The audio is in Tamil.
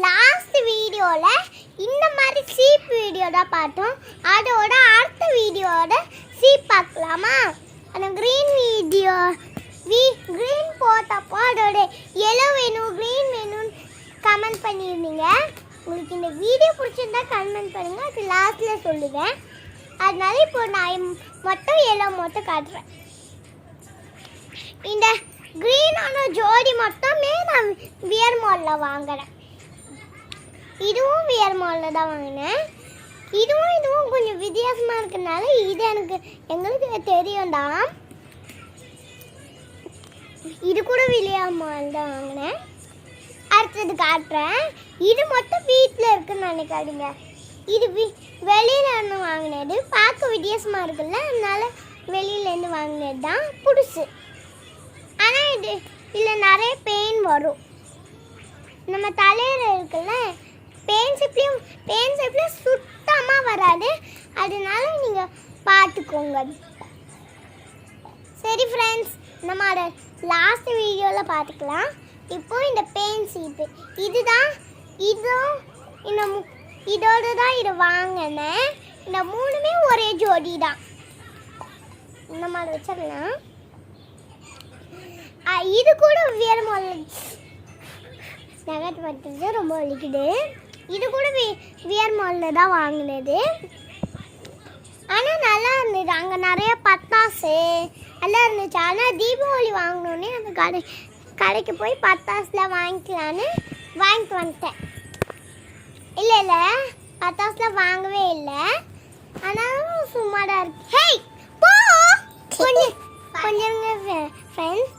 லாஸ்ட் வீடியோவில் இந்த மாதிரி சீப் வீடியோ தான் பார்த்தோம். அதோட அடுத்த வீடியோட சீப் பார்க்கலாமா? அந்த க்ரீன் வீடியோ க்ரீன் போட்டப்போ அதோட எல்லோ வேணும் க்ரீன் வேணும்னு கமெண்ட் பண்ணியிருந்தீங்க. உங்களுக்கு இந்த வீடியோ பிடிச்சிருந்தா கமெண்ட் பண்ணுங்கள், அது லாஸ்ட்டில் சொல்லுவேன். அதனால இப்போ நான் மட்டும் எல்லோ மட்டும் காட்டுறேன். இந்த க்ரீனான ஜோடி மட்டுமே நான் வியர் மாலில் வாங்குறேன். இதுவும் வியர் மாலில் தான் வாங்கினேன். இதுவும் கொஞ்சம் வித்தியாசமாக இருக்கிறதுனால இது எங்களுக்கு தெரியும் தான். இது கூட வியர் மால் தான் வாங்கினேன். அடுத்தது காட்டுறேன். இது மட்டும் வீட்டில் இருக்குன்னு நினைக்காதீங்க. இது வெளியில இருந்து வாங்கினது. பார்க்க வித்தியாசமாக இருக்குல்ல, அதனால வெளியிலேருந்து வாங்கினது தான் புதுசு. ஆனால் இதில் நிறைய பெயின் வரும். நம்ம தலையில் இருக்குல்ல, பெயின் ஷேப்லேயும் சுத்தமாக வராது. அதனால நீங்கள் பார்த்துக்கோங்க. சரி ஃப்ரெண்ட்ஸ், நம்ம அதை லாஸ்ட் வீடியோவில் பார்த்துக்கலாம். இப்போ இந்த பெயின் ஷீப்பு இதோட தான் இதை வாங்கினேன். இந்த மூணுமே ஒரே ஜோடி தான். நம்ம அதை வச்சிடலாம். இது கூட வியர் மால் நகட்டு பட்டுறது ரொம்ப வலிக்குது. இது கூட வியர் மாலில் தான் வாங்கினது. ஆனால் நல்லா இருந்தது. அங்கே நிறைய பட்டாசு நல்லா இருந்துச்சு. ஆனால் தீபாவளி வாங்கினோன்னே அந்த கடைக்கு போய் பட்டாசுலாம் வாங்கிட்டு வந்துட்டேன். இல்லை பட்டாசுலாம் வாங்கவே இல்லை. ஆனாலும் சும்மா தான் இருக்கு. ஹேய் போ கொஞ்சம் ஃப்ரெண்ட்ஸ்,